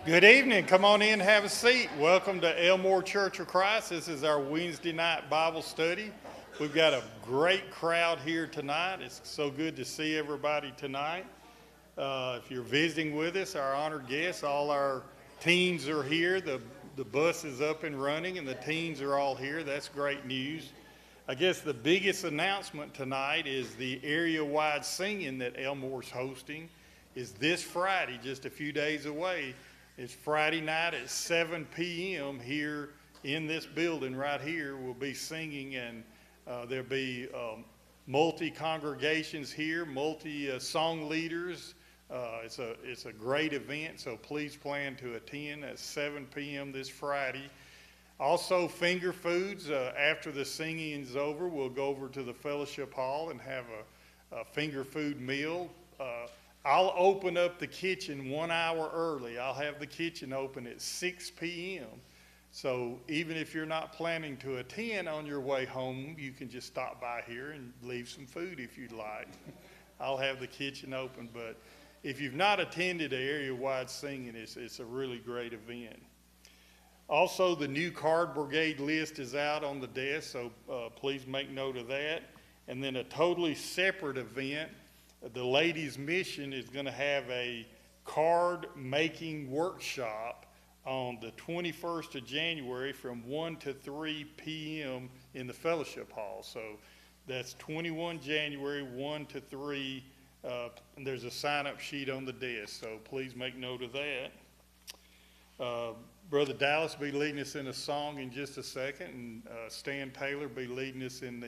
Good evening. Come on in, have a seat. Welcome to Elmore Church of Christ. This is our Wednesday night Bible study. We've got a great crowd here tonight. It's so good to see everybody tonight. If you're visiting with us, our honored guests, all our teens are here. The bus is up and running and the teens are all here. That's great news. I guess the biggest announcement tonight is the area-wide singing that Elmore's hosting is this Friday, just a few days away. It's Friday night at 7 p.m. here in this building right here. We'll be singing, and there'll be multi-congregations here, multi-song leaders. It's a great event, so please plan to attend at 7 p.m. this Friday. Also, finger foods. After the singing is over, we'll go over to the fellowship hall and have a finger food meal. I'll open up the kitchen 1 hour early. I'll have the kitchen open at 6 p.m. So even if you're not planning to attend on your way home, you can just stop by here and leave some food if you'd like. I'll have the kitchen open. But if you've not attended an area-wide singing, it's a really great event. Also, the new card brigade list is out on the desk, so please make note of that. And then a totally separate event. The Ladies' Mission is going to have a card making workshop on the 21st of January from 1 to 3 p.m. in the fellowship hall. So that's 21 January, 1 to 3. And there's a sign-up sheet on the desk, so please make note of that. Brother Dallas will be leading us in a song in just a second, and Stan Taylor will be leading us in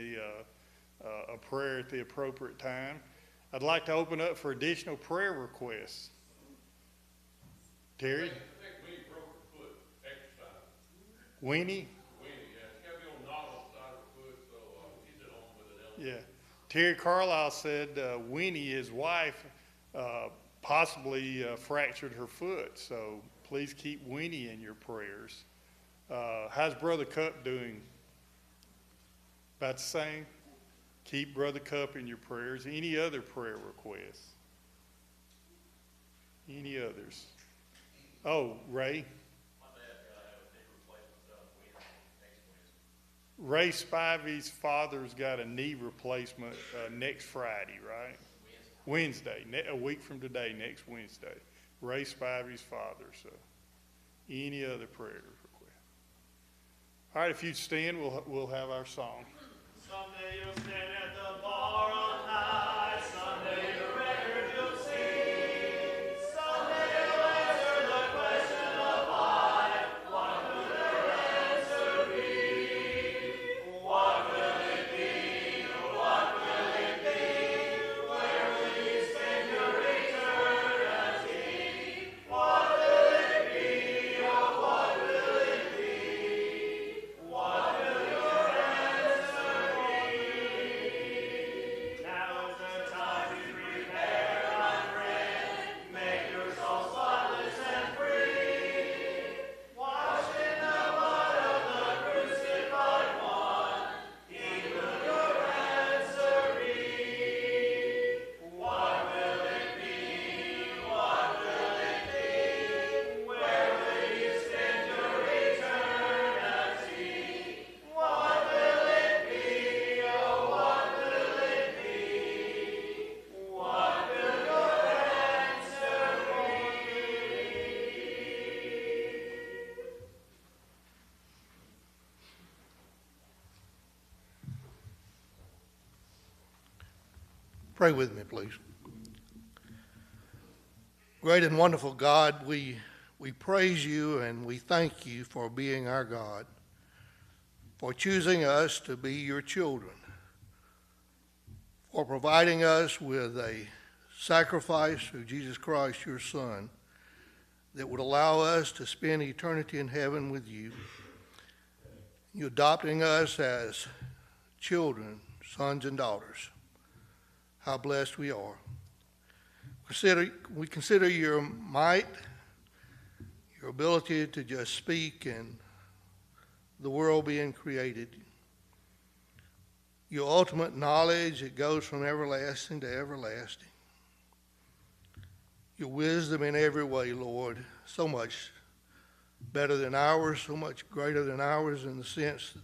a prayer at the appropriate time. I'd like to open up for additional prayer requests. Terry? I think Winnie broke her foot exercise. Winnie? Winnie, yeah. She's got to be on the novel side of her foot, so she's at home with an elbow. Yeah. Terry Carlisle said Winnie, his wife, possibly fractured her foot. So please keep Winnie in your prayers. How's Brother Cup doing? About the same? Keep Brother Cup in your prayers. Any other prayer requests? Any others? Oh, Ray? My dad got to have a knee replacement done next Wednesday. Ray Spivey's father's got a knee replacement next Friday, right? Wednesday. A week from today, next Wednesday. Ray Spivey's father. So, any other prayer request? All right, if you'd stand, we'll have our song. Someday you'll stand at the bar on high. Someday the record you'll sing. Someday you'll answer the question of why. What will your answer be? What will it be? What will it be? Where will you spend your eternity? What will it be? Oh, what will it be? What will your answer be? Now is the time to prepare, my friend. Make your soul spotless and free. Washed in the blood of the crucified one, He will your answer be. What will it be? What will it be? Where will you spend your eternity? What will it be? Oh, what will it be? What will your answer be? Pray with me, please. Great and wonderful God, we praise you and we thank you for being our God, for choosing us to be your children, for providing us with a sacrifice through Jesus Christ, your Son, that would allow us to spend eternity in heaven with you. You adopting us as children, sons and daughters. How blessed we are. We consider your might, your ability to just speak and the world being created. Your ultimate knowledge, it goes from everlasting to everlasting. your wisdom in every way, Lord, so much better than ours, so much greater than ours in the sense that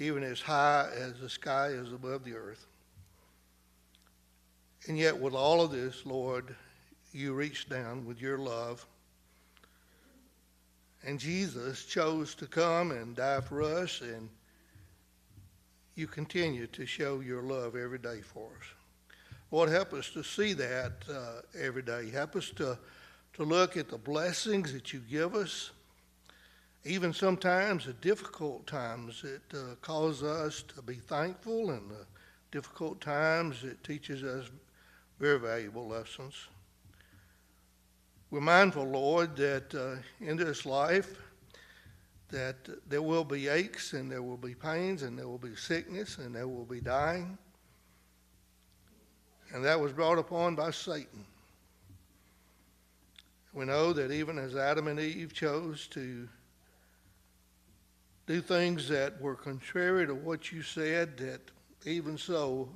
even as high as the sky is above the earth. And yet with all of this, Lord, you reached down with your love. And Jesus chose to come and die for us, and you continue to show your love every day for us. Lord, help us to see that every day. Help us to look at the blessings that you give us, even sometimes the difficult times that cause us to be thankful, and the difficult times it teaches us very valuable lessons. We're mindful, Lord, that in this life that there will be aches and there will be pains and there will be sickness and there will be dying. And that was brought upon by Satan. We know that even as Adam and Eve chose to do things that were contrary to what you said, that even so,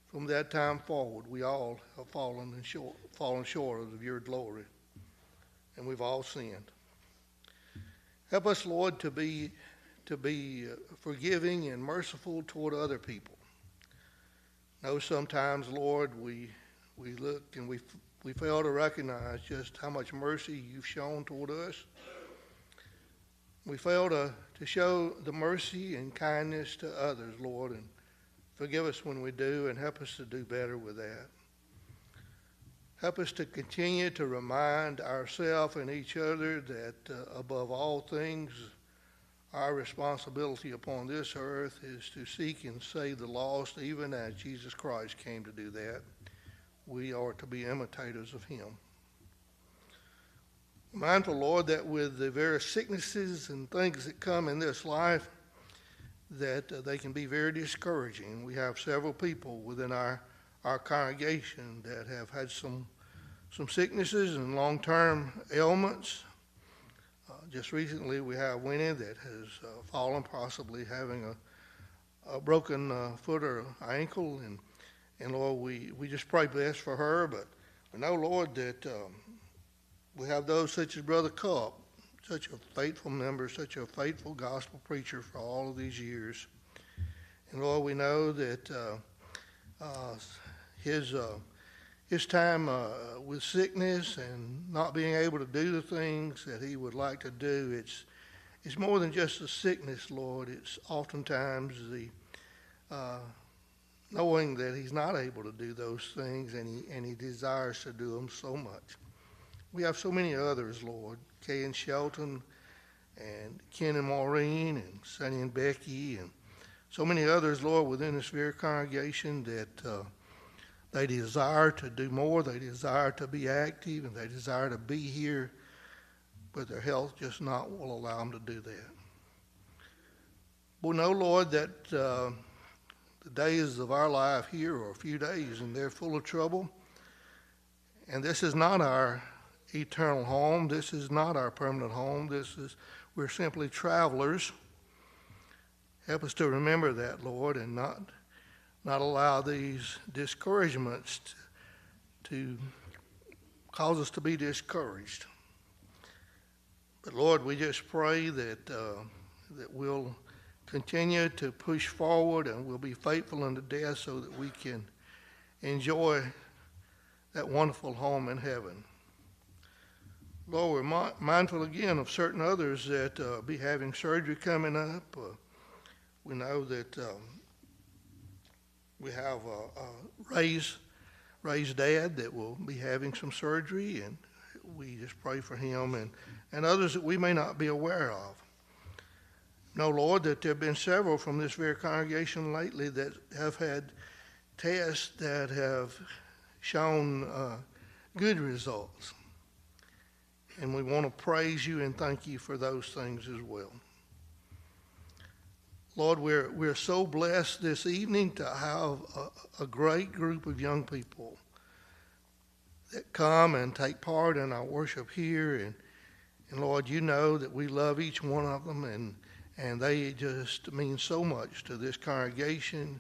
from that time forward, we all have fallen short of your glory. And we've all sinned. Help us, Lord, to be forgiving and merciful toward other people. Know sometimes, Lord, we look and we fail to recognize just how much mercy you've shown toward us. We fail to show the mercy and kindness to others, Lord, and forgive us when we do, and help us to do better with that. Help us to continue to remind ourselves and each other that above all things, our responsibility upon this earth is to seek and save the lost, even as Jesus Christ came to do that. We are to be imitators of him. Mindful, Lord, that with the various sicknesses and things that come in this life, that they can be very discouraging. We have several people within our congregation that have had some sicknesses and long-term ailments. Just recently we have Winnie that has fallen, possibly having a broken foot or ankle. And Lord, we just pray best for her. But we know, Lord, that we have those such as Brother Cup, such a faithful member, such a faithful gospel preacher for all of these years. And Lord, we know that his time with sickness and not being able to do the things that he would like to do, it's more than just the sickness, Lord. It's oftentimes the knowing that he's not able to do those things, and he desires to do them so much. We have so many others, Lord, Kay and Shelton, and Ken and Maureen, and Sonny and Becky, and so many others, Lord, within this very congregation that they desire to do more, they desire to be active, and they desire to be here, but their health just not will allow them to do that. We know, Lord, that the days of our life here are a few days, and they're full of trouble. And this is not our eternal home. This is not our permanent home. We're simply travelers. Help us to remember that, Lord, and not allow these discouragements to cause us to be discouraged. But Lord, we just pray that we'll continue to push forward and we'll be faithful unto death so that we can enjoy that wonderful home in heaven. Lord, we're mindful again of certain others that be having surgery coming up. We know that we have Ray's dad that will be having some surgery, and we just pray for him and others that we may not be aware of. Know, Lord, that there have been several from this very congregation lately that have had tests that have shown good results. And we want to praise you and thank you for those things as well. Lord, we're so blessed this evening to have a great group of young people that come and take part in our worship here. And Lord, you know that we love each one of them, and they just mean so much to this congregation.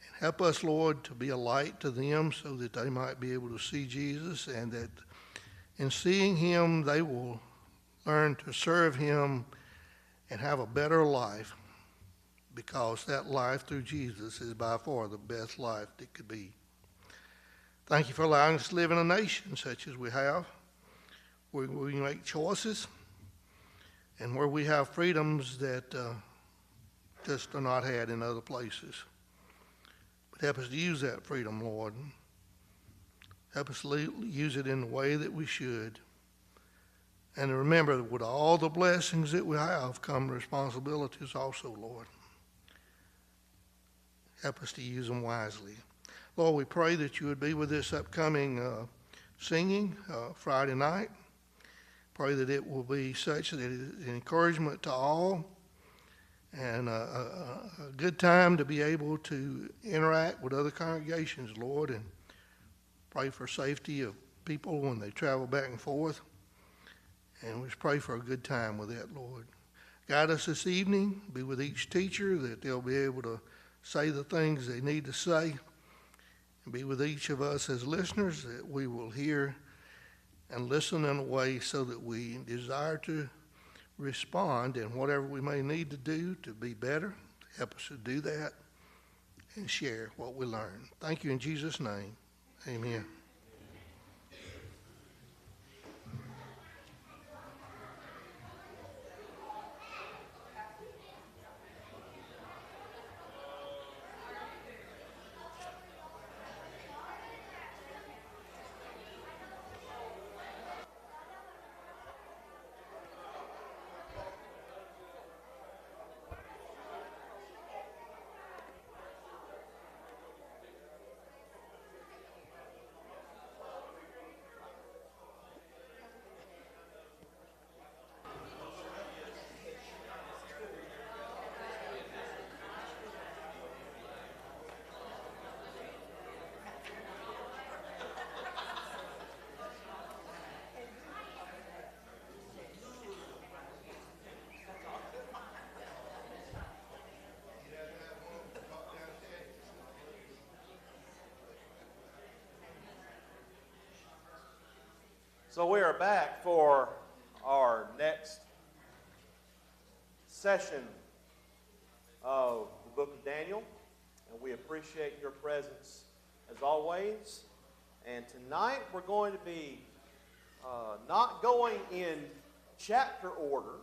And Help us, Lord, to be a light to them so that they might be able to see Jesus, and that in seeing him, they will learn to serve him and have a better life, because that life through Jesus is by far the best life that could be. Thank you for allowing us to live in a nation such as we have, where we make choices and where we have freedoms that just are not had in other places. But help us to use that freedom, Lord. Help us use it in the way that we should. And to remember that with all the blessings that we have come responsibilities also, Lord. Help us to use them wisely. Lord, we pray that you would be with this upcoming singing Friday night. Pray that it will be such that it is an encouragement to all, and a good time to be able to interact with other congregations, Lord, and pray for safety of people when they travel back and forth. And we just pray for a good time with that, Lord. Guide us this evening. Be with each teacher, that they'll be able to say the things they need to say. And be with each of us as listeners, that we will hear and listen in a way so that we desire to respond in whatever we may need to do to be better. Help us to do that and share what we learn. Thank you in Jesus' name. Amen. So we are back for our next session of the book of Daniel, and we appreciate your presence as always. And tonight we're going to be not going in chapter order.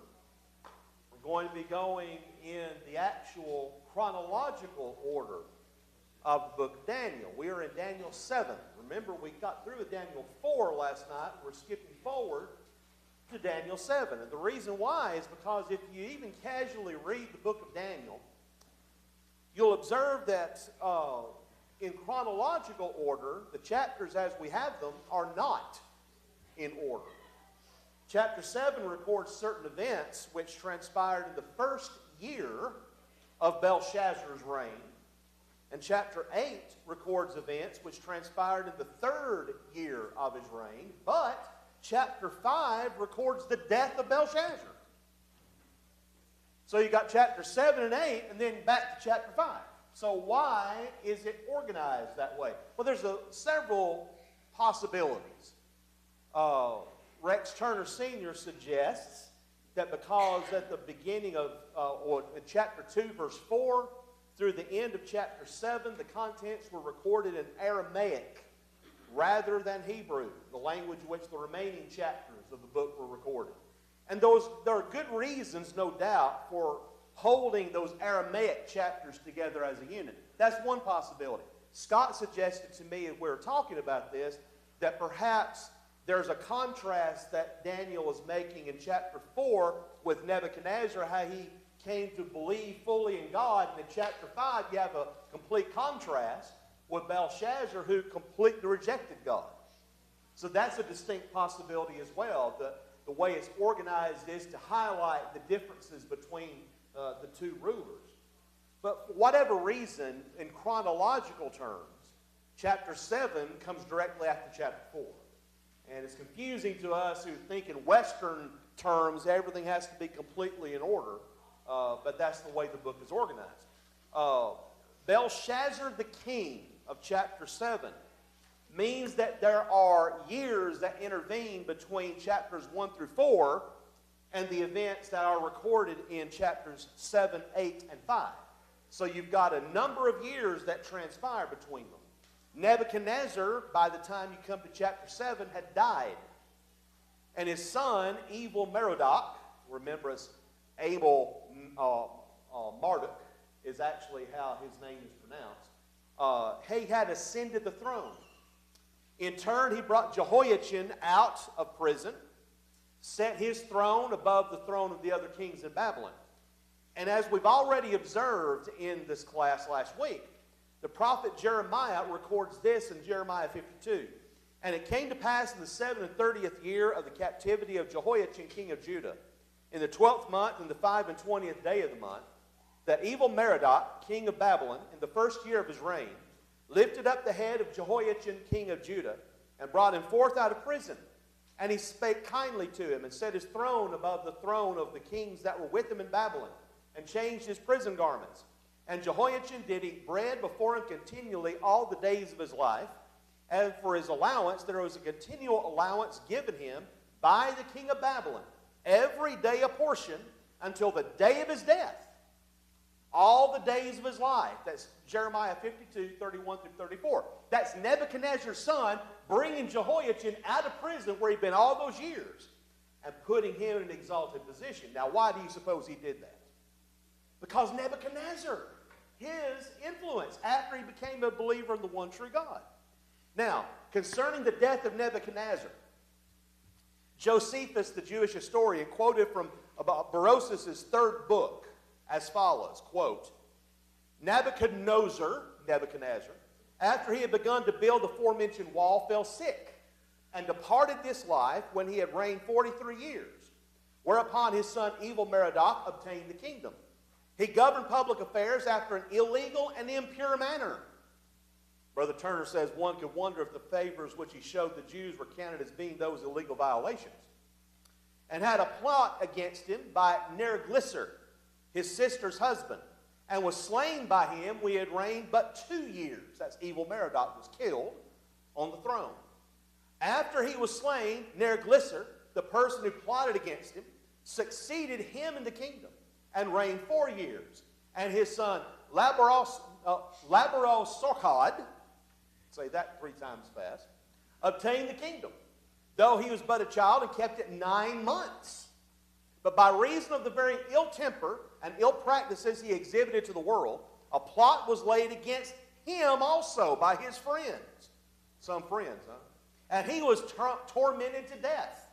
We're going to be going in the actual chronological order of the book of Daniel. We are in Daniel 7. Remember, we got through with Daniel 4 last night. We're skipping forward to Daniel 7. And the reason why is because if you even casually read the book of Daniel, you'll observe that in chronological order, the chapters as we have them are not in order. Chapter 7 records certain events which transpired in the first year of Belshazzar's reign. And chapter 8 records events which transpired in the third year of his reign. But chapter 5 records the death of Belshazzar. So you got chapter 7 and 8, and then back to chapter 5. So why is it organized that way? Well, there's several possibilities. Rex Turner Sr. suggests that because at the beginning of, or in chapter 2, verse 4, through the end of chapter 7, the contents were recorded in Aramaic rather than Hebrew, the language in which the remaining chapters of the book were recorded. And there are good reasons, no doubt, for holding those Aramaic chapters together as a unit. That's one possibility. Scott suggested to me as we were talking about this that perhaps there's a contrast that Daniel is making in chapter 4 with Nebuchadnezzar, how he came to believe fully in God. And in chapter 5, you have a complete contrast with Belshazzar, who completely rejected God. So that's a distinct possibility as well. The way it's organized is to highlight the differences between the two rulers. But for whatever reason, in chronological terms, chapter 7 comes directly after chapter 4. And it's confusing to us who think in Western terms everything has to be completely in order. But that's the way the book is organized. Belshazzar the king of chapter 7 means that there are years that intervene between chapters 1 through 4 and the events that are recorded in chapters 7, 8, and 5. So you've got a number of years that transpire between them. Nebuchadnezzar, by the time you come to chapter 7, had died. And his son, evil Merodach, remember as Abel Marduk is actually how his name is pronounced, he had ascended the throne. In turn, he brought Jehoiachin out of prison, set his throne above the throne of the other kings in Babylon. And as we've already observed in this class last week, the prophet Jeremiah records this in Jeremiah 52. And it came to pass in the 37th year of the captivity of Jehoiachin, king of Judah, in the 12th month and the 25th day of the month, that evil Merodach, king of Babylon, in the first year of his reign, lifted up the head of Jehoiachin, king of Judah, and brought him forth out of prison. And he spake kindly to him, and set his throne above the throne of the kings that were with him in Babylon, and changed his prison garments. And Jehoiachin did eat bread before him continually all the days of his life. And for his allowance, there was a continual allowance given him by the king of Babylon, every day a portion, until the day of his death. All the days of his life. That's Jeremiah 52, 31 through 34. That's Nebuchadnezzar's son bringing Jehoiachin out of prison where he'd been all those years and putting him in an exalted position. Now, why do you suppose he did that? Because Nebuchadnezzar, his influence after he became a believer in the one true God. Now, concerning the death of Nebuchadnezzar, Josephus, the Jewish historian, quoted from about Berosus' third book as follows, quote, Nebuchadnezzar, after he had begun to build the aforementioned wall, fell sick and departed this life when he had reigned 43 years, whereupon his son evil Merodach obtained the kingdom. He governed public affairs after an illegal and impure manner. Brother Turner says one could wonder if the favors which he showed the Jews were counted as being those illegal violations. And had a plot against him by Nerglisser, his sister's husband, and was slain by him. We had reigned but 2 years. That's evil Merodach was killed on the throne. After he was slain, Nerglisser, the person who plotted against him, succeeded him in the kingdom and reigned 4 years. And his son Labarosorchad, say that 3 times fast, obtained the kingdom, though he was but a child, and kept it 9 months. But by reason of the very ill temper and ill practices he exhibited to the world, a plot was laid against him also by his friends. Some friends, huh? And he was tormented to death.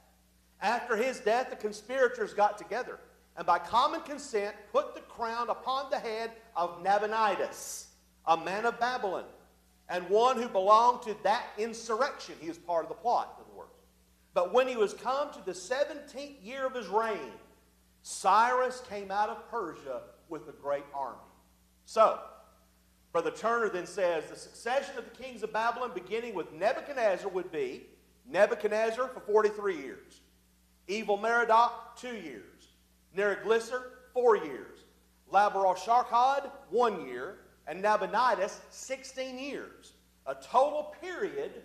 After his death, the conspirators got together, and by common consent put the crown upon the head of Nabonidus, a man of Babylon, and one who belonged to that insurrection. He was part of the plot, in other words. But when he was come to the 17th year of his reign, Cyrus came out of Persia with a great army. So, Brother Turner then says, the succession of the kings of Babylon, beginning with Nebuchadnezzar, would be Nebuchadnezzar for 43 years, evil Merodach 2 years, Nerglisser 4 years, Labarosorchad 1 year, and Nabonidus 16 years. A total period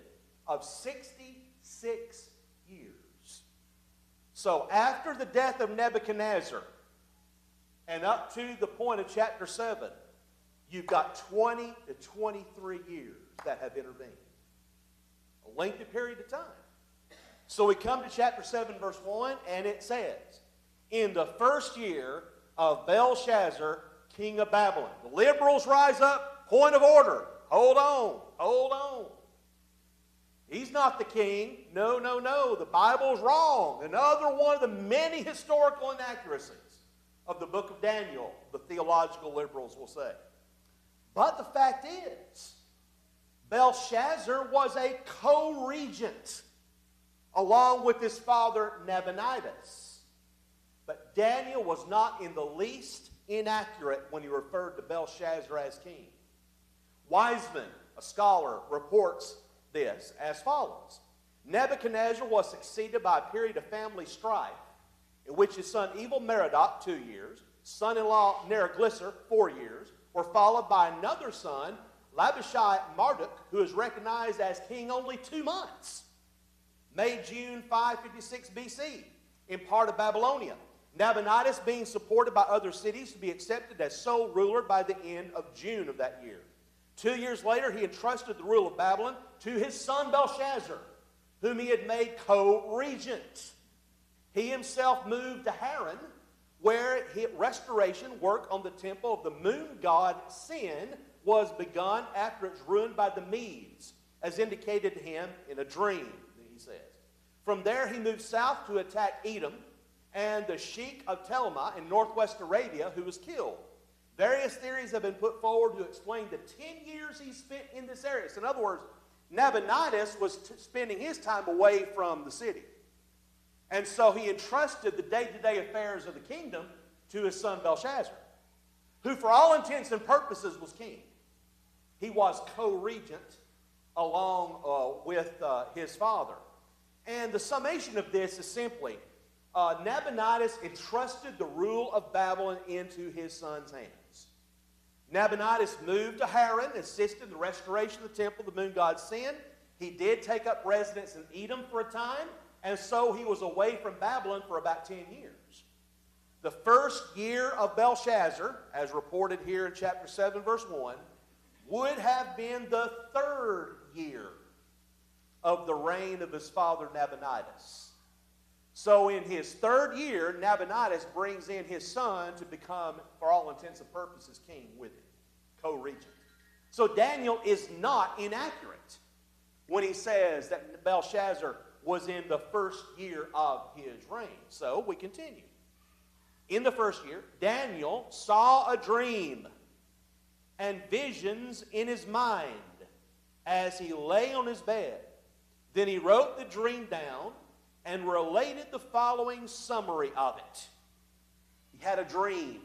of 66 years. So after the death of Nebuchadnezzar and up to the point of chapter 7, you've got 20 to 23 years that have intervened. A lengthy period of time. So we come to chapter 7, verse 1, and it says, in the first year of Belshazzar, king of Babylon. The liberals rise up, point of order. Hold on, hold on. He's not the king. No, no, no. The Bible's wrong. Another one of the many historical inaccuracies of the book of Daniel, the theological liberals will say. But the fact is, Belshazzar was a co-regent along with his father Nabonidus. But Daniel was not in the least inaccurate when he referred to Belshazzar as king. Wiseman, a scholar, reports this as follows. Nebuchadnezzar was succeeded by a period of family strife in which his son evil Merodach 2 years, son-in-law Nerglisser 4 years, were followed by another son, Marduk, who is recognized as king only 2 months, May, June 556 BC, in part of Babylonia. Nabonidus being supported by other cities to be accepted as sole ruler by the end of June of that year. 2 years later, he entrusted the rule of Babylon to his son Belshazzar, whom he had made co-regent. He himself moved to Haran, where restoration work on the temple of the moon god Sin was begun after it's ruined by the Medes, as indicated to him in a dream, he says. From there, he moved south to attack Edom and the Sheikh of Telma in northwest Arabia, who was killed. Various theories have been put forward to explain the 10 years he spent in this area. So in other words, Nabonidus was spending his time away from the city. And so he entrusted the day-to-day affairs of the kingdom to his son Belshazzar, who for all intents and purposes was king. He was co-regent along with his father. And the summation of this is simply, Nabonidus entrusted the rule of Babylon into his son's hands. Nabonidus moved to Haran, assisted in the restoration of the temple of the moon god Sin. He did take up residence in Edom for a time, and so he was away from Babylon for about 10 years. The first year of Belshazzar, as reported here in chapter 7, verse 1, would have been the 3rd year of the reign of his father Nabonidus. So in his 3rd year, Nabonidus brings in his son to become, for all intents and purposes, king with him, co-regent. So Daniel is not inaccurate when he says that Belshazzar was in the 1st year of his reign. So we continue. In the 1st year, Daniel saw a dream and visions in his mind as he lay on his bed. Then he wrote the dream down and related the following summary of it. He had a dream.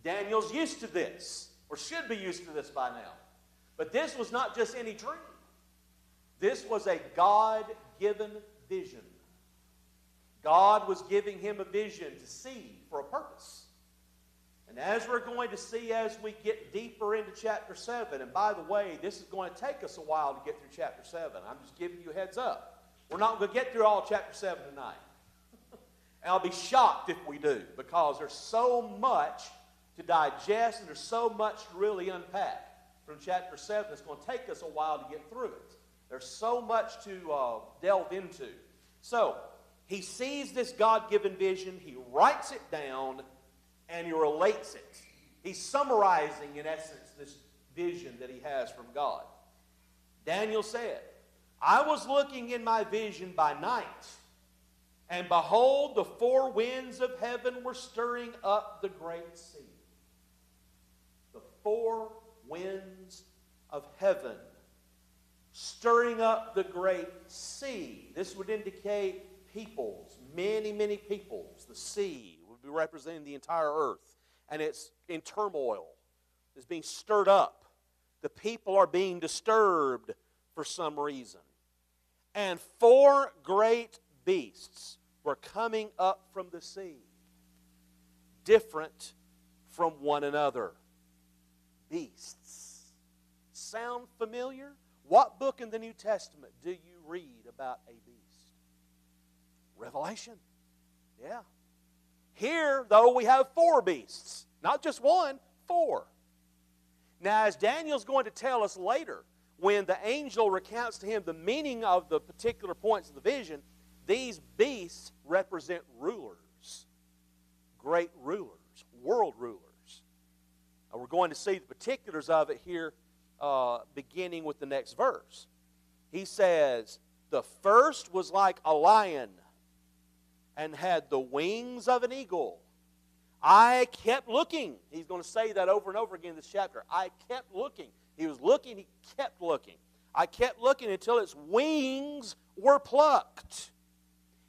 Daniel's used to this, or should be used to this by now. But this was not just any dream. This was a God-given vision. God was giving him a vision to see for a purpose. And as we're going to see as we get deeper into chapter 7, and by the way, this is going to take us a while to get through chapter 7. I'm just giving you a heads up. We're not going to get through all chapter 7 tonight. And I'll be shocked if we do, because there's so much to digest and there's so much to really unpack from chapter 7. It's going to take us a while to get through it. There's so much to delve into. So, he sees this God-given vision, he writes it down, and he relates it. He's summarizing, in essence, this vision that he has from God. Daniel said, I was looking in my vision by night, and behold, the 4 winds of heaven were stirring up the great sea. The 4 winds of heaven stirring up the great sea. This would indicate peoples, many, many peoples. The sea would be representing the entire earth, and it's in turmoil. It's being stirred up. The people are being disturbed for some reason. And 4 great beasts were coming up from the sea, different from one another. Beasts. Sound familiar? What book in the New Testament do you read about a beast? Revelation. Yeah. Here, though, we have 4 beasts. Not just 1, 4. Now, as Daniel's going to tell us later, when the angel recounts to him the meaning of the particular points of the vision, these beasts represent rulers, great rulers, world rulers. Now we're going to see the particulars of it here beginning with the next verse. He says, the first was like a lion and had the wings of an eagle. I kept looking. He's going to say that over and over again in this chapter. I kept looking. He was looking, he kept looking. I kept looking until its wings were plucked.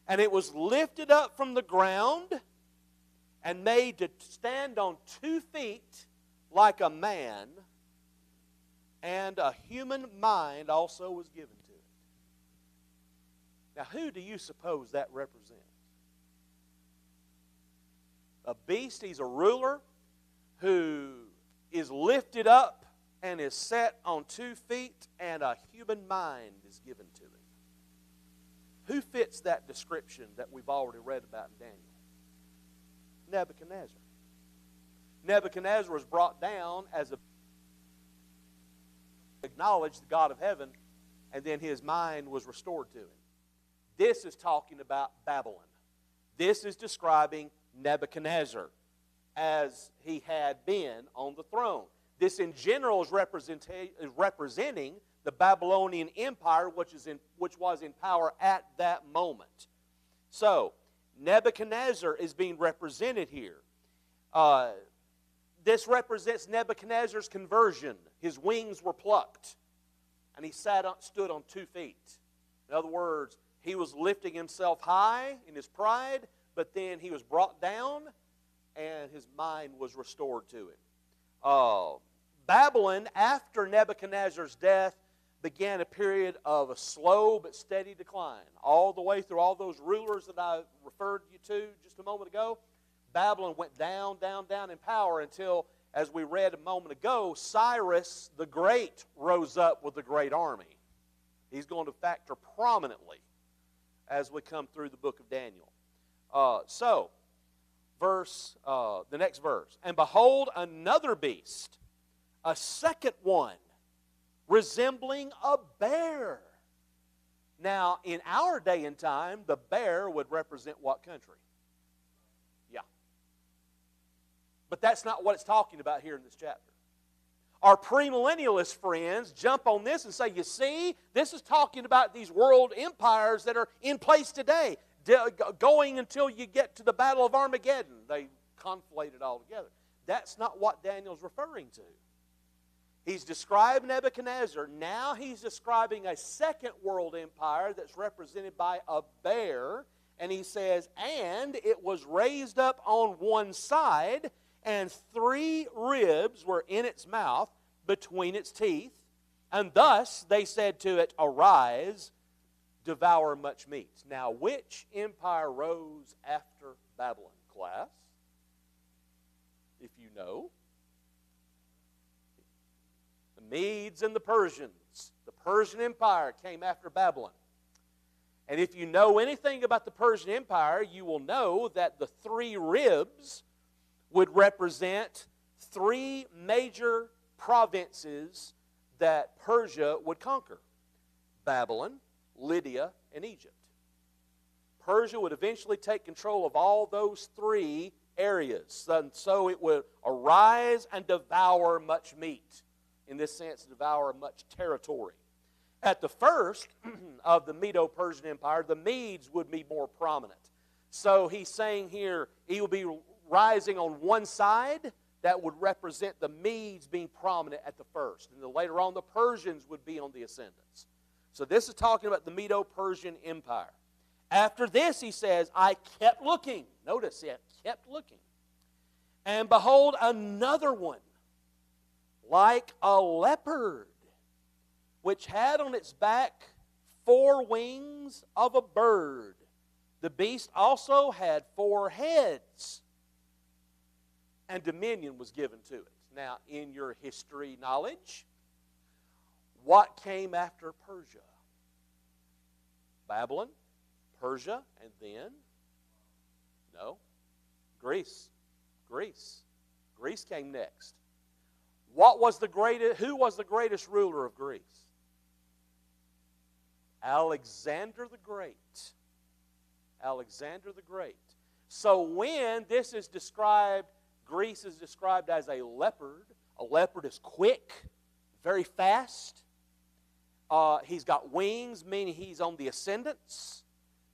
And it was lifted up from the ground and made to stand on 2 feet like a man, and a human mind also was given to it. Now, who do you suppose that represents? A beast, he's a ruler who is lifted up and is set on 2 feet, and a human mind is given to him. Who fits that description that we've already read about in Daniel? Nebuchadnezzar. Nebuchadnezzar was brought down as a acknowledged the God of heaven, and then his mind was restored to him. This is talking about Babylon. This is describing Nebuchadnezzar as he had been on the throne. This in general is representing the Babylonian Empire, which was in power at that moment. So, Nebuchadnezzar is being represented here. This represents Nebuchadnezzar's conversion. His wings were plucked, and he stood on 2 feet. In other words, he was lifting himself high in his pride, but then he was brought down, and his mind was restored to him. Babylon, after Nebuchadnezzar's death, began a period of a slow but steady decline. All the way through all those rulers that I referred you to just a moment ago, Babylon went down, down, down in power until, as we read a moment ago, Cyrus the Great rose up with a great army. He's going to factor prominently as we come through the book of Daniel. The next verse. And behold, another beast, a second one, resembling a bear. Now, in our day and time, the bear would represent what country? Yeah. But that's not what it's talking about here in this chapter. Our premillennialist friends jump on this and say, you see, this is talking about these world empires that are in place today, going until you get to the Battle of Armageddon. They conflate it all together. That's not what Daniel's referring to. He's described Nebuchadnezzar. Now he's describing a second world empire that's represented by a bear. And he says, and it was raised up on one side, and 3 ribs were in its mouth between its teeth. And thus they said to it, arise, devour much meat. Now, which empire rose after Babylon, class? If you know. The Medes and the Persians. The Persian Empire came after Babylon. And if you know anything about the Persian Empire, you will know that the 3 ribs would represent 3 major provinces that Persia would conquer: Babylon, Lydia, and Egypt. Persia would eventually take control of all those 3 areas. And so it would arise and devour much meat. In this sense, devour much territory. At the first of the Medo-Persian Empire, the Medes would be more prominent. So he's saying here, he will be rising on one side. That would represent the Medes being prominent at the first. And then later on, the Persians would be on the ascendance. So this is talking about the Medo-Persian Empire. After this, he says, I kept looking. Notice it, kept looking. And behold, another one, like a leopard, which had on its back 4 wings of a bird. The beast also had 4 heads, and dominion was given to it. Now, in your history knowledge, what came after Persia? Babylon, Persia, and then? No. Greece. Greece came next. Who was the greatest ruler of Greece? Alexander the Great. Alexander the Great. So when this is described, Greece is described as a leopard. A leopard is quick, very fast. He's got wings, meaning he's on the ascendance.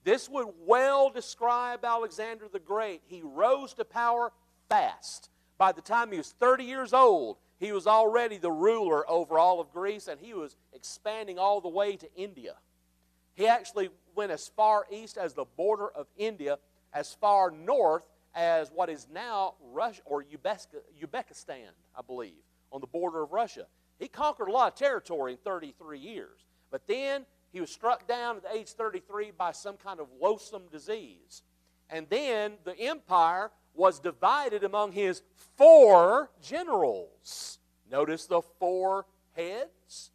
This would well describe Alexander the Great. He rose to power fast. By the time he was 30 years old, he was already the ruler over all of Greece, and he was expanding all the way to India. He actually went as far east as the border of India, as far north as what is now Russia, or Uzbekistan, I believe, on the border of Russia. He conquered a lot of territory in 33 years. But then he was struck down at age 33 by some kind of loathsome disease. And then the empire was divided among his 4 generals. Notice the 4 heads.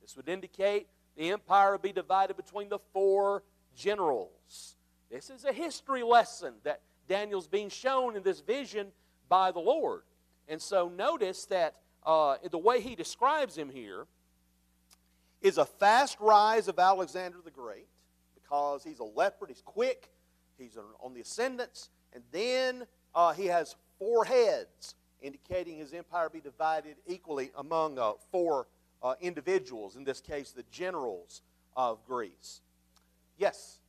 This would indicate the empire would be divided between the 4 generals. This is a history lesson that Daniel's being shown in this vision by the Lord. And so notice that the way he describes him here is a fast rise of Alexander the Great, because he's a leopard, he's quick, he's on the ascendance, and then he has 4 heads, indicating his empire be divided equally among 4 individuals, in this case the generals of Greece. Yes?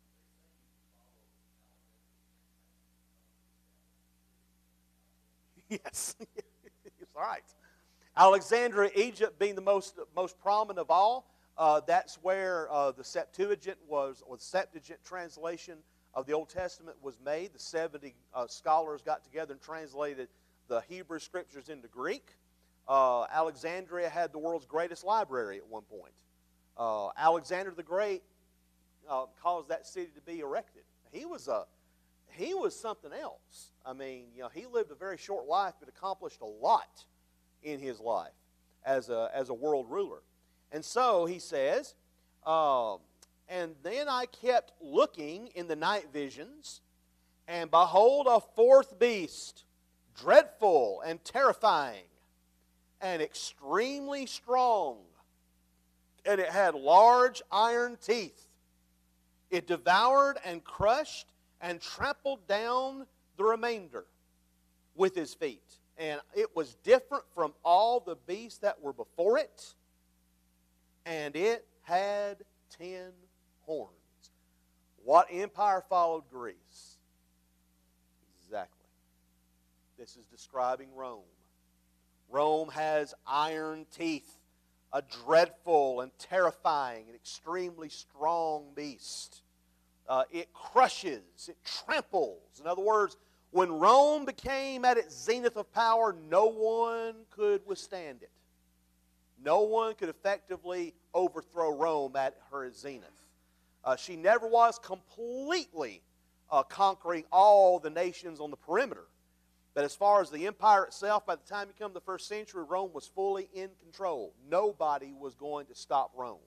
Yes. It's all right. Alexandria, Egypt being the most prominent of all, that's where the Septuagint was, or the Septuagint translation of the Old Testament was made. The 70 scholars got together and translated the Hebrew Scriptures into Greek. Alexandria had the world's greatest library at one point. Alexander the Great caused that city to be erected. He was something else. I mean, he lived a very short life, but accomplished a lot in his life as a world ruler. And so he says, and then I kept looking in the night visions, and behold, a 4th beast, dreadful and terrifying, and extremely strong. And it had large iron teeth. It devoured and crushed and trampled down the remainder with his feet. And it was different from all the beasts that were before it. And it had 10 horns. What empire followed Greece? Exactly. This is describing Rome. Rome has iron teeth, a dreadful and terrifying and extremely strong beast. It crushes, it tramples. In other words, when Rome became at its zenith of power, no one could withstand it. No one could effectively overthrow Rome at her zenith. She never was completely conquering all the nations on the perimeter. But as far as the empire itself, by the time you come to the 1st century, Rome was fully in control. Nobody was going to stop Rome.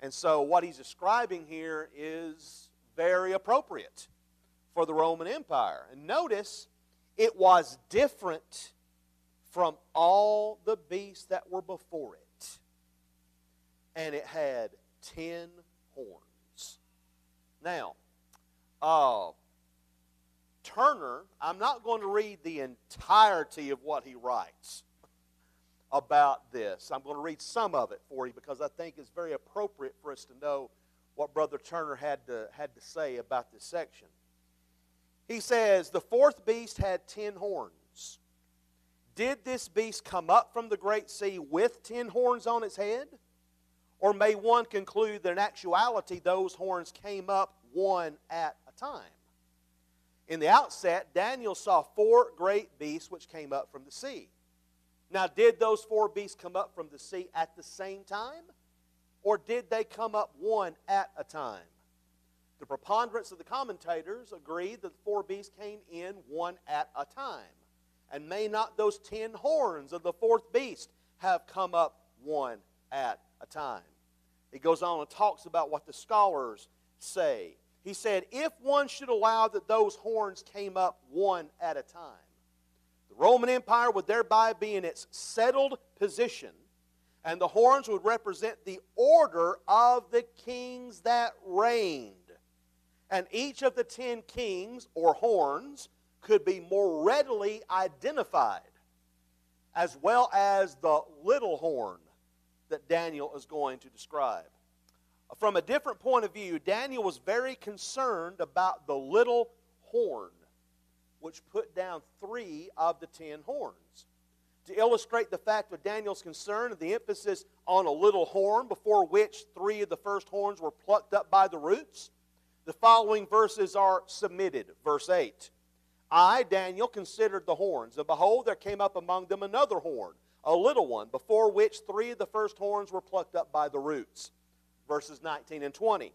And so what he's describing here is very appropriate for the Roman Empire. And notice, it was different from all the beasts that were before it. And it had 10 horns. Now, Turner, I'm not going to read the entirety of what he writes about this. I'm going to read some of it for you because I think it's very appropriate for us to know what Brother Turner had to say about this section. He says, the 4th beast had 10 horns. Did this beast come up from the great sea with 10 horns on its head? Or may one conclude that in actuality those horns came up one at a time? In the outset, Daniel saw 4 great beasts which came up from the sea. Now, did those 4 beasts come up from the sea at the same time? Or did they come up one at a time? The preponderance of the commentators agree that the 4 beasts came in one at a time. And may not those 10 horns of the 4th beast have come up one at a time? He goes on and talks about what the scholars say. He said, if one should allow that those horns came up one at a time, the Roman Empire would thereby be in its settled position, and the horns would represent the order of the kings that reigned. And each of the 10 kings, or horns, could be more readily identified, as well as the little horn that Daniel is going to describe. From a different point of view, Daniel was very concerned about the little horn, which put down 3 of the 10 horns. To illustrate the fact of Daniel's concern and the emphasis on a little horn before which 3 of the first horns were plucked up by the roots, the following verses are submitted. Verse 8. I, Daniel, considered the horns, and behold, there came up among them another horn, a little one, before which 3 of the first horns were plucked up by the roots. Verses 19 and 20.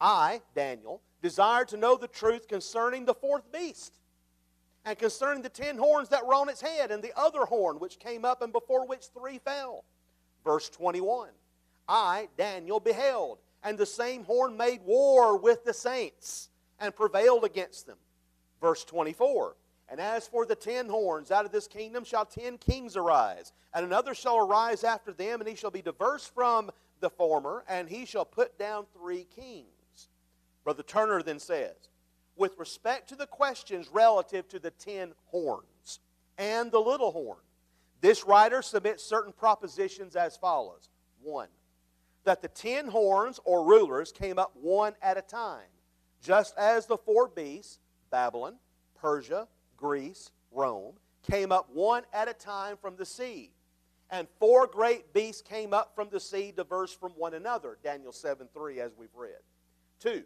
I, Daniel, desired to know the truth concerning the 4th beast. And concerning the 10 horns that were on its head, and the other horn which came up, and before which 3 fell. Verse 21. I, Daniel, beheld, and the same horn made war with the saints, and prevailed against them. Verse 24. And as for the 10 horns, out of this kingdom shall 10 kings arise, and another shall arise after them, and he shall be diverse from the former, and he shall put down 3 kings. Brother Turner then says, with respect to the questions relative to the 10 horns and the little horn, this writer submits certain propositions as follows. 1, that the 10 horns or rulers came up one at a time, just as the 4 beasts, Babylon, Persia, Greece, Rome, came up one at a time from the sea. And 4 great beasts came up from the sea, diverse from one another, Daniel 7:3, as we've read. 2,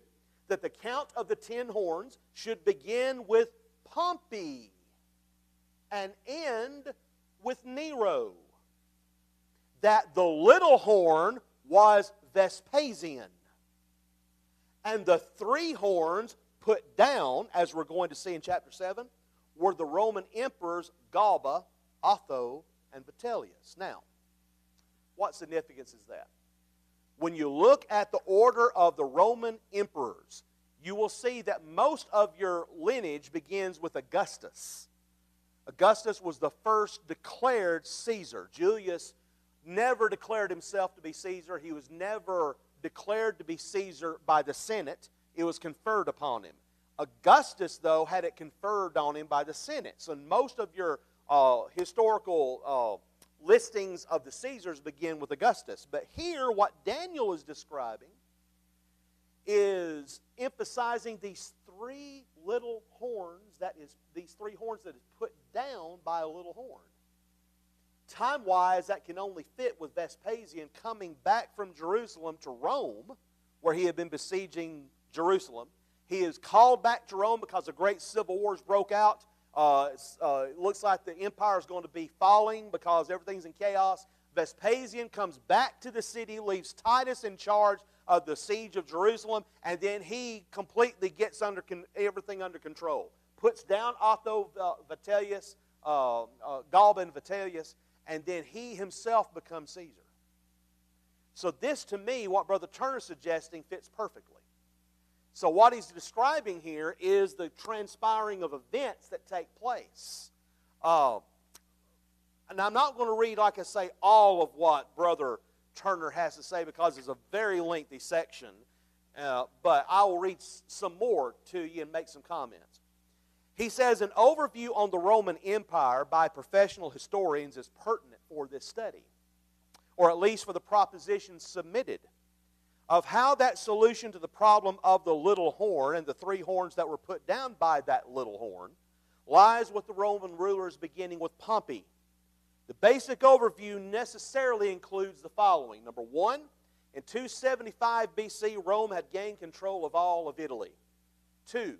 that the count of the 10 horns should begin with Pompey and end with Nero. That the little horn was Vespasian. And the 3 horns put down, as we're going to see in chapter 7, were the Roman emperors Galba, Otho, and Vitellius. Now, what significance is that? When you look at the order of the Roman emperors, you will see that most of your lineage begins with Augustus. Augustus was the first declared Caesar. Julius never declared himself to be Caesar. He was never declared to be Caesar by the Senate. It was conferred upon him. Augustus, though, had it conferred on him by the Senate. So most of your historical listings of the Caesars begin with Augustus. But here, what Daniel is describing is emphasizing these 3 little horns, these 3 horns that is put down by a little horn. Time-wise, that can only fit with Vespasian coming back from Jerusalem to Rome, where he had been besieging Jerusalem. He is called back to Rome because a great civil war broke out. It looks like the empire is going to be falling because everything's in chaos. Vespasian comes back to the city, leaves Titus in charge of the siege of Jerusalem, and then he completely gets everything under control. Puts down Otho, Vitellius, Galba and Vitellius, and then he himself becomes Caesar. So this, to me, what Brother Turner is suggesting fits perfectly. So what he's describing here is the transpiring of events that take place. And I'm not going to read, like I say, all of what Brother Turner has to say because it's a very lengthy section. But I will read some more to you and make some comments. He says, an overview on the Roman Empire by professional historians is pertinent for this study, or at least for the propositions submitted, of how that solution to the problem of the little horn and the 3 horns that were put down by that little horn lies with the Roman rulers beginning with Pompey. The basic overview necessarily includes the following. Number 1, in 275 BC, Rome had gained control of all of Italy. 2,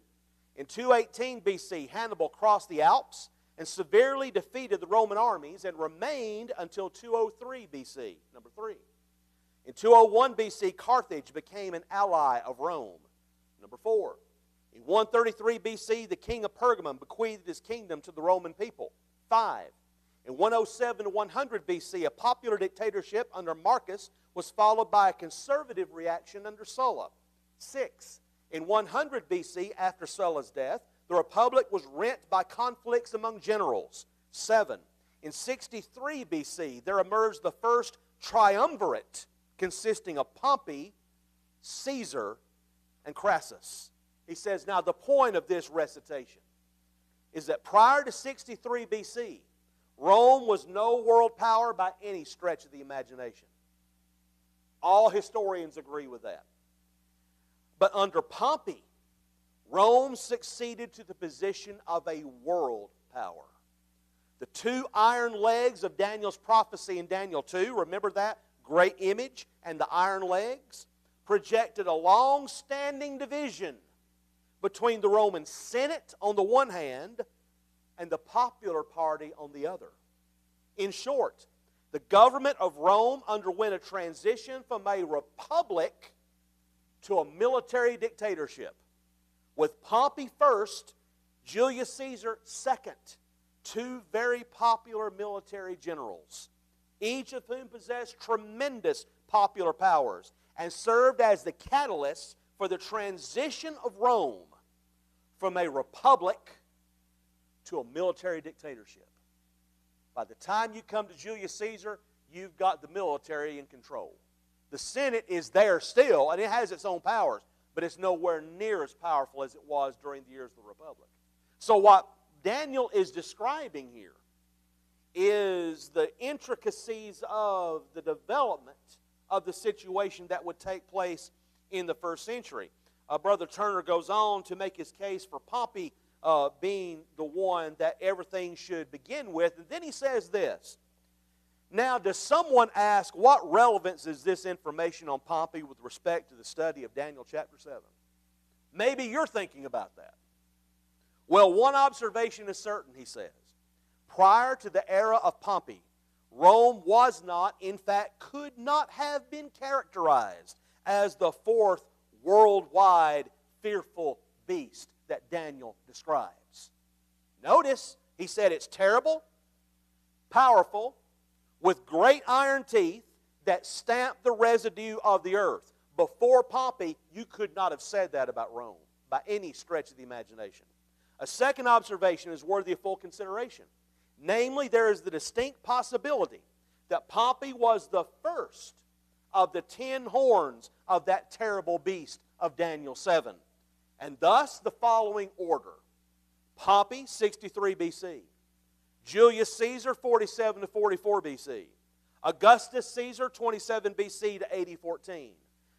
in 218 BC, Hannibal crossed the Alps and severely defeated the Roman armies and remained until 203 BC. Number 3, in 201 BC, Carthage became an ally of Rome. Number 4, in 133 BC, the king of Pergamum bequeathed his kingdom to the Roman people. 5, in 107 to 100 BC, a popular dictatorship under Marcus was followed by a conservative reaction under Sulla. 6, in 100 BC, after Sulla's death, the republic was rent by conflicts among generals. 7, in 63 BC, there emerged the first triumvirate consisting of Pompey, Caesar, and Crassus. He says, now the point of this recitation is that prior to 63 BC, Rome was no world power by any stretch of the imagination. All historians agree with that. But under Pompey, Rome succeeded to the position of a world power. The 2 iron legs of Daniel's prophecy in Daniel 2, remember that great image and the iron legs, projected a long-standing division between the Roman Senate on the one hand and the popular party on the other. In short, the government of Rome underwent a transition from a republic to a military dictatorship, with Pompey first Julius Caesar, second. Two very popular military generals, each of whom possessed tremendous popular powers and served as the catalyst for the transition of Rome from a republic to a military dictatorship. By the time you come to Julius Caesar, you've got the military in control. The Senate is there still, and it has its own powers, but it's nowhere near as powerful as it was during the years of the Republic. So what Daniel is describing here is the intricacies of the development of the situation that would take place in the first century. Brother Turner goes on to make his case for Pompey being the one that everything should begin with, and then he says this: now, does someone ask, what relevance is this information on Pompey with respect to the study of Daniel chapter 7? Maybe you're thinking about that. Well, one observation is certain, he says. Prior to the era of Pompey, Rome was not, in fact, could not have been characterized as the fourth worldwide fearful beast that Daniel describes. Notice, he said it's terrible, powerful, with great iron teeth that stamp the residue of the earth. Before Pompey, you could not have said that about Rome by any stretch of the imagination. A second observation is worthy of full consideration. Namely, there is the distinct possibility that Pompey was the first of the 10 horns of that terrible beast of Daniel 7. And thus the following order: Pompey, 63 BC. Julius Caesar, 47 to 44 BC. Augustus Caesar, 27 BC to AD 14.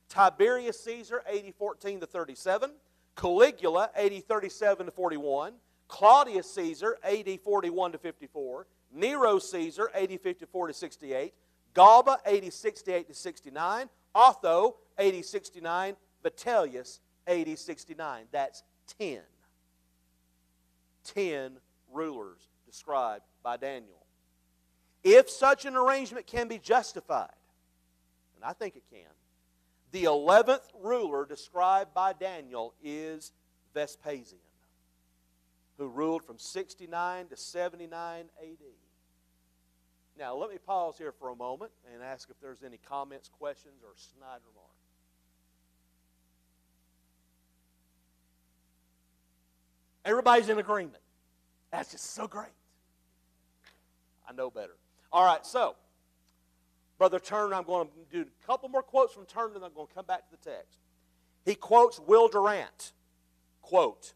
Tiberius Caesar, AD 14 to 37. Caligula, AD 37 to 41. Claudius Caesar, AD 41 to 54. Nero Caesar, AD 54 to 68. Galba, AD 68 to 69. Otho, AD 69. Vitellius, AD 69. That's 10. 10 rulers described by Daniel. If such an arrangement can be justified, and I think it can, the 11th ruler described by Daniel is Vespasian, who ruled from 69 to 79 AD. Now, let me pause here for a moment and ask if there's any comments, questions, or snide remarks. Everybody's in agreement. That's just so great. I know better. All right, so, Brother Turner, I'm going to do a couple more quotes from Turner, and I'm going to come back to the text. He quotes Will Durant, quote,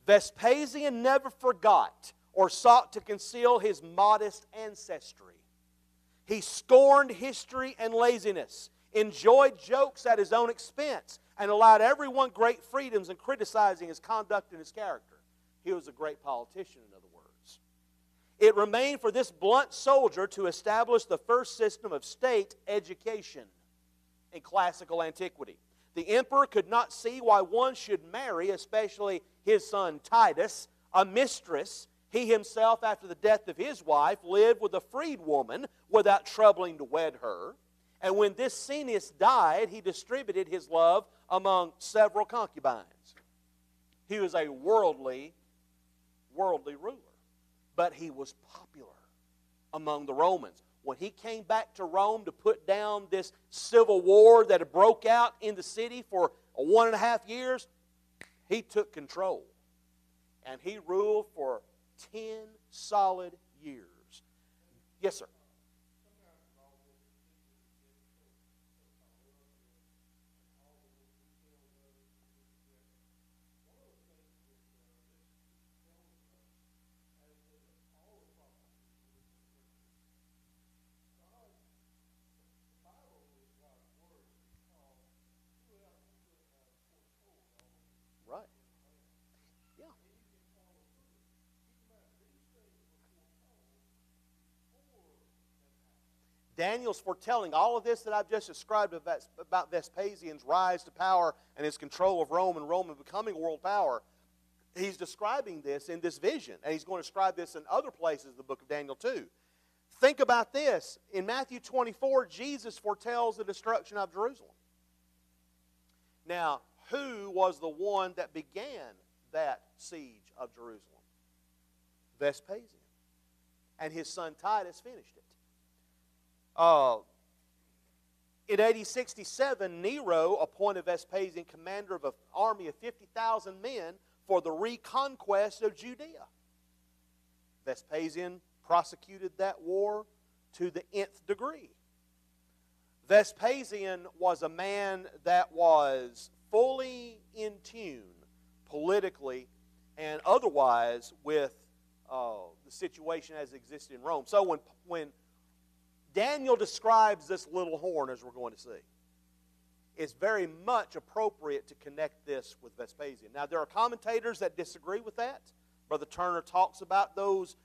Vespasian never forgot or sought to conceal his modest ancestry. He scorned history and laziness, enjoyed jokes at his own expense, and allowed everyone great freedoms in criticizing his conduct and his character. He was a great politician, in other words. It remained for this blunt soldier to establish the first system of state education in classical antiquity. The emperor could not see why one should marry, especially his son Titus, a mistress. He himself, after the death of his wife, lived with a freed woman without troubling to wed her. And when this Caenius died, he distributed his love among several concubines. He was a worldly ruler, but he was popular among the Romans. When he came back to Rome to put down this civil war that had broke out in the city for 1.5 years, he took control. And he ruled for 10 solid years. Yes, sir. Right. Yeah. Daniel's foretelling all of this that I've just described about Vespasian's rise to power and his control of Rome and Rome becoming a world power. He's describing this in this vision, and he's going to describe this in other places in the book of Daniel too. Think about this. In Matthew 24, Jesus foretells the destruction of Jerusalem. Now, who was the one that began that siege of Jerusalem? Vespasian. And his son Titus finished it. In AD 67, Nero appointed Vespasian commander of an army of 50,000 men for the reconquest of Judea. Vespasian prosecuted that war to the nth degree. Vespasian was a man that was fully in tune politically and otherwise with the situation as it existed in Rome. So when Daniel describes this little horn, as we're going to see, it's very much appropriate to connect this with Vespasian. Now, there are commentators that disagree with that. Brother Turner talks about those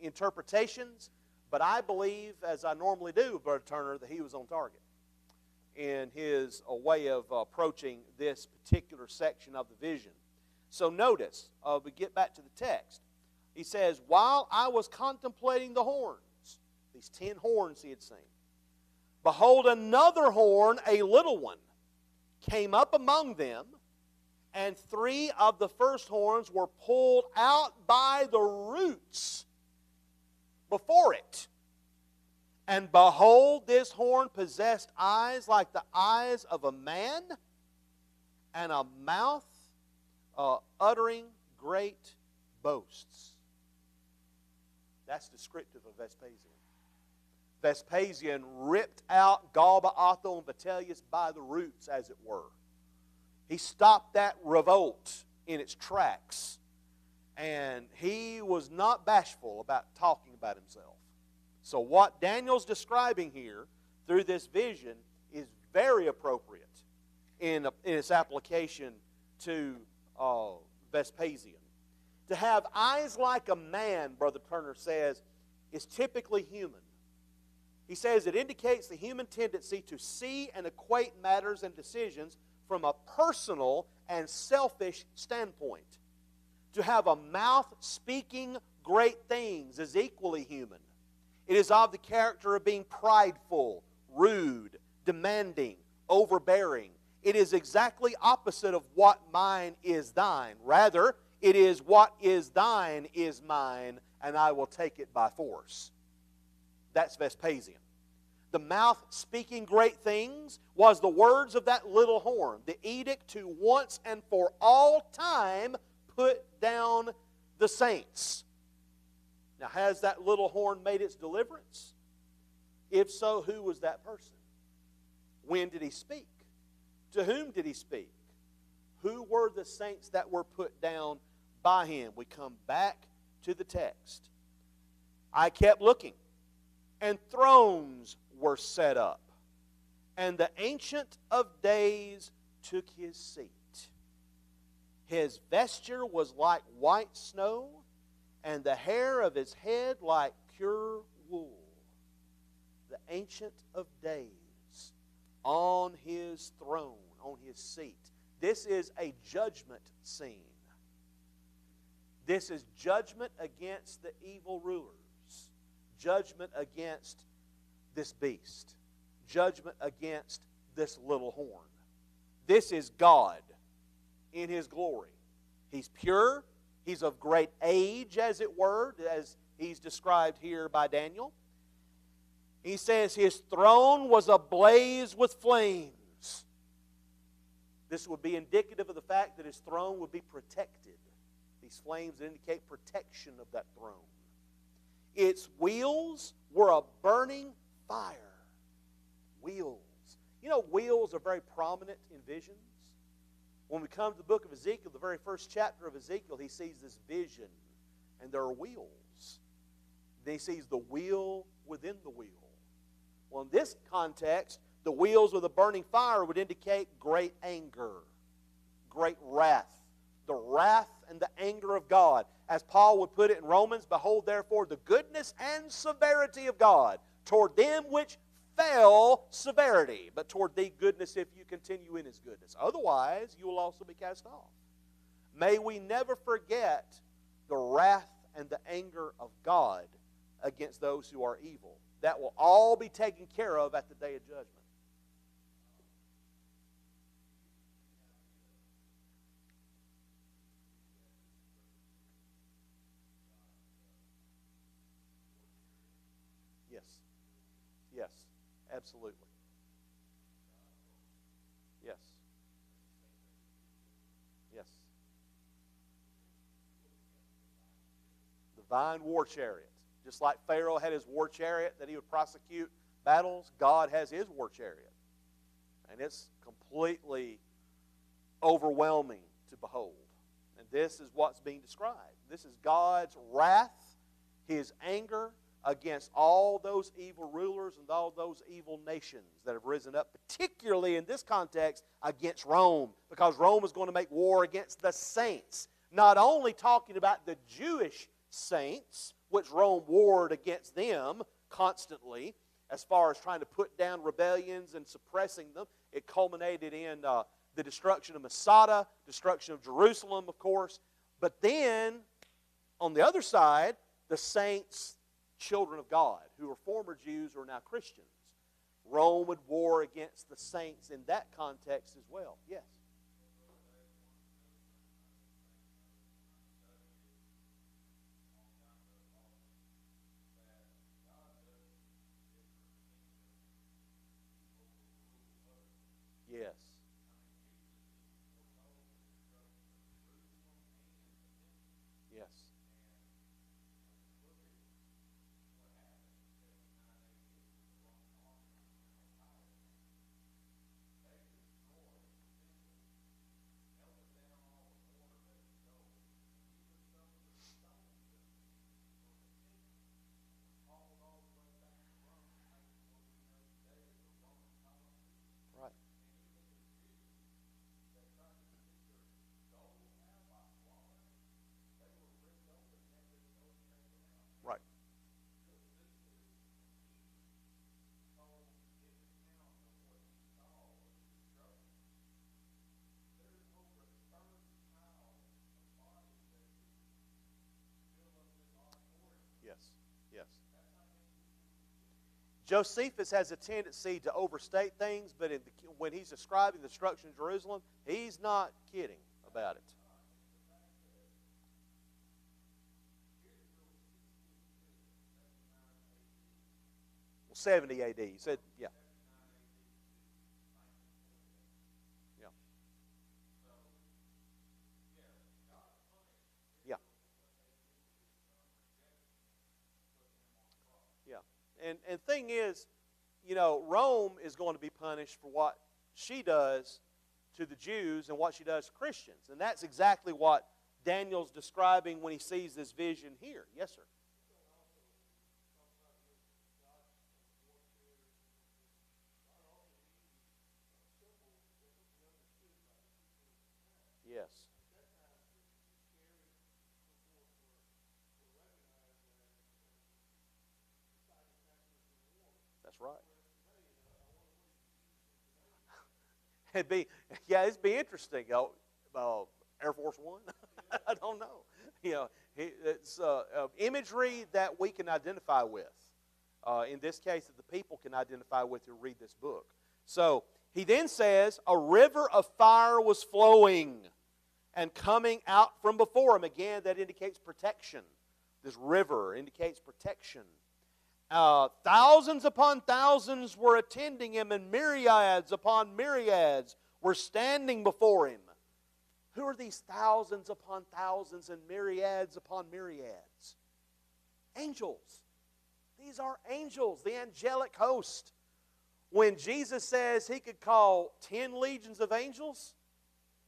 interpretations, but I believe, as I normally do, Brother Turner, that he was on target in his way of approaching this particular section of the vision. So notice, we get back to the text. He says, while I was contemplating the horns, these 10 horns he had seen, behold, another horn, a little one, came up among them, and 3 of the first horns were pulled out by the roots before it. And behold, this horn possessed eyes like the eyes of a man, and a mouth uttering great boasts. That's descriptive of Vespasian. Vespasian ripped out Galba, Otho, and Vitellius by the roots, as it were. He stopped that revolt in its tracks, and he was not bashful about talking about himself. So what Daniel's describing here through this vision is very appropriate in its application to Vespasian. To have eyes like a man, Brother Turner says, is typically human. He says it indicates the human tendency to see and equate matters and decisions from a personal and selfish standpoint. To have a mouth speaking great things is equally human. It is of the character of being prideful, rude, demanding, overbearing. It is exactly opposite of what mine is thine. Rather, it is what is thine is mine, and I will take it by force. That's Vespasian. The mouth speaking great things was the words of that little horn, the edict to once and for all time put down the saints. Now, has that little horn made its deliverance? If so, who was that person? When did he speak? To whom did he speak? Who were the saints that were put down by him? We come back to the text. I kept looking, and thrones were set up, and the Ancient of Days took his seat. His vesture was like white snow, and the hair of his head like pure wool. The Ancient of Days on his throne, on his seat. This is a judgment scene. This is judgment against the evil rulers. Judgment against this beast. Judgment against this little horn. This is God in His glory. He's pure. He's of great age, as it were, as He's described here by Daniel. He says His throne was ablaze with flames. This would be indicative of the fact that His throne would be protected. These flames indicate protection of that throne. Its wheels were a burning fire. Wheels. You know, wheels are very prominent in visions. When we come to the book of Ezekiel, the very first chapter of Ezekiel, he sees this vision, and there are wheels. Then he sees the wheel within the wheel. Well, in this context, the wheels with a burning fire would indicate great anger, great wrath. The wrath and the anger of God. As Paul would put it in Romans, behold, therefore, the goodness and severity of God toward them which fell severity, but toward thee goodness if you continue in His goodness. Otherwise, you will also be cast off. May we never forget the wrath and the anger of God against those who are evil. That will all be taken care of at the day of judgment. Yes. Yes. Absolutely. Yes. Yes. Divine war chariot. Just like Pharaoh had his war chariot that he would prosecute battles, God has his war chariot. And it's completely overwhelming to behold. And this is what's being described. This is God's wrath, His anger against all those evil rulers and all those evil nations that have risen up, particularly in this context against Rome, because Rome is going to make war against the saints. Not only talking about the Jewish saints, which Rome warred against them constantly, as far as trying to put down rebellions and suppressing them. It culminated in the destruction of Masada, destruction of Jerusalem, of course. But then, on the other side, the saints, children of God, who are former Jews who are now Christians. Rome would war against the saints in that context as well. Yes. Yes. Yes. Right. Right. Yes. Yes. Josephus has a tendency to overstate things, but when he's describing the destruction of Jerusalem, he's not kidding about it. Well, 70 A.D. He said, yeah. Yeah. Yeah. Yeah. And thing is, Rome is going to be punished for what she does to the Jews and what she does to Christians. And that's exactly what Daniel's describing when he sees this vision here. Yes, sir. Yes. That's right. It'd be interesting. Air Force One? I don't know. It's imagery that we can identify with. In this case, that the people can identify with who read this book. So he then says, a river of fire was flowing and coming out from before him. Again, that indicates protection. This river indicates protection. Thousands upon thousands were attending him, and myriads upon myriads were standing before him. Who are these thousands upon thousands and myriads upon myriads? Angels. These are angels, the angelic host. When Jesus says he could call 10 legions of angels,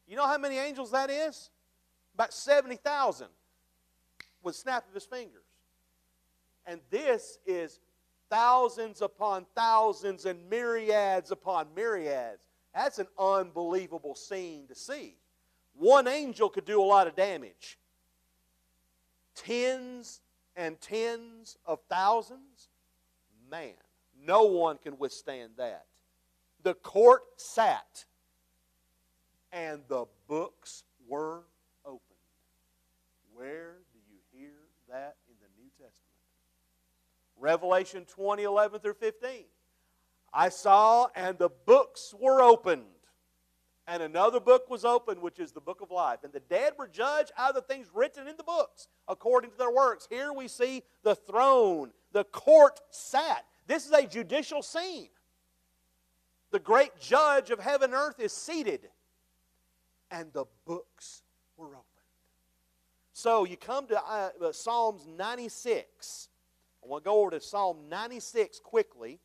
you know how many angels that is? About 70,000 with a snap of his fingers. And this is thousands upon thousands and myriads upon myriads. That's an unbelievable scene to see. One angel could do a lot of damage. Tens and tens of thousands? Man, no one can withstand that. The court sat, and the books were opened. Where do you hear that in the New Testament? Revelation 20:11 through 15. I saw, and the books were opened, And another book was opened, which is the book of life. And the dead were judged out of the things written in the books, according to their works. Here we see the throne, the court sat. This is a judicial scene. The great judge of heaven and earth is seated. And the books were opened. So you come to Psalms 96. I want to go over to Psalm 96 quickly,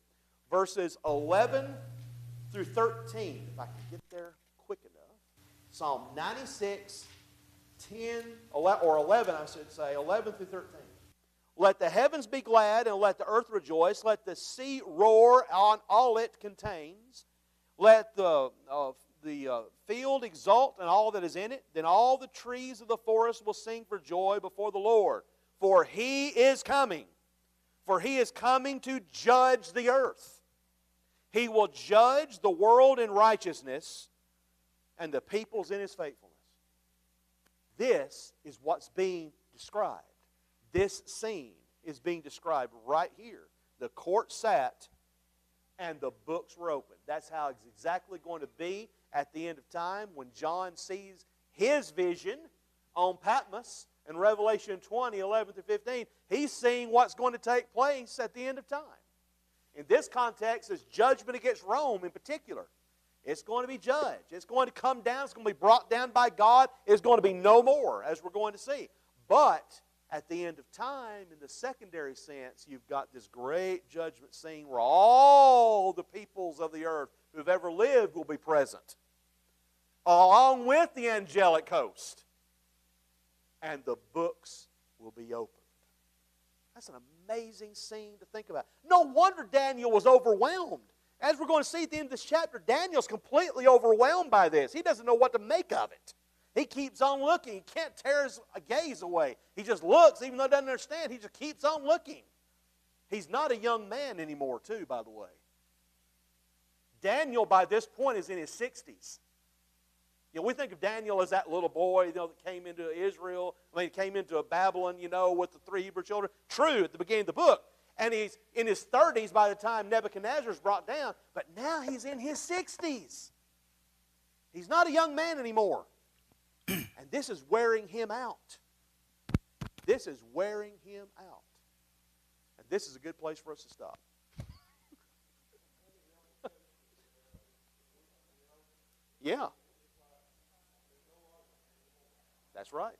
verses 11 through 13. If I can get there quick enough. Psalm 96, 10, or 11, I should say, 11 through 13. Let the heavens be glad, and let the earth rejoice. Let the sea roar on all it contains. Let the field exult and all that is in it. Then all the trees of the forest will sing for joy before the Lord. For He is coming. For He is coming to judge the earth. He will judge the world in righteousness and the peoples in His faithfulness. This is what's being described. This scene is being described right here. The court sat and the books were opened. That's how it's exactly going to be at the end of time when John sees his vision on Patmos in Revelation 20, 11 through 15. He's seeing what's going to take place at the end of time. In this context, it's judgment against Rome in particular. It's going to be judged. It's going to come down. It's going to be brought down by God. It's going to be no more, as we're going to see. But at the end of time, in the secondary sense, you've got this great judgment scene where all the peoples of the earth who have ever lived will be present, along with the angelic host. And the books will be opened. That's an amazing scene to think about. No wonder Daniel was overwhelmed. As we're going to see at the end of this chapter, Daniel's completely overwhelmed by this. He doesn't know what to make of it. He keeps on looking. He can't tear his gaze away. He just looks, even though he doesn't understand. He just keeps on looking. He's not a young man anymore, too, by the way. Daniel, by this point, is in his 60s. You know, we think of Daniel as that little boy, that came into Israel. Came into Babylon, with the 3 Hebrew children. True, at the beginning of the book. And he's in his 30s by the time Nebuchadnezzar's brought down. But now he's in his 60s. He's not a young man anymore. And this is wearing him out. This is wearing him out. And this is a good place for us to stop. Yeah. That's right.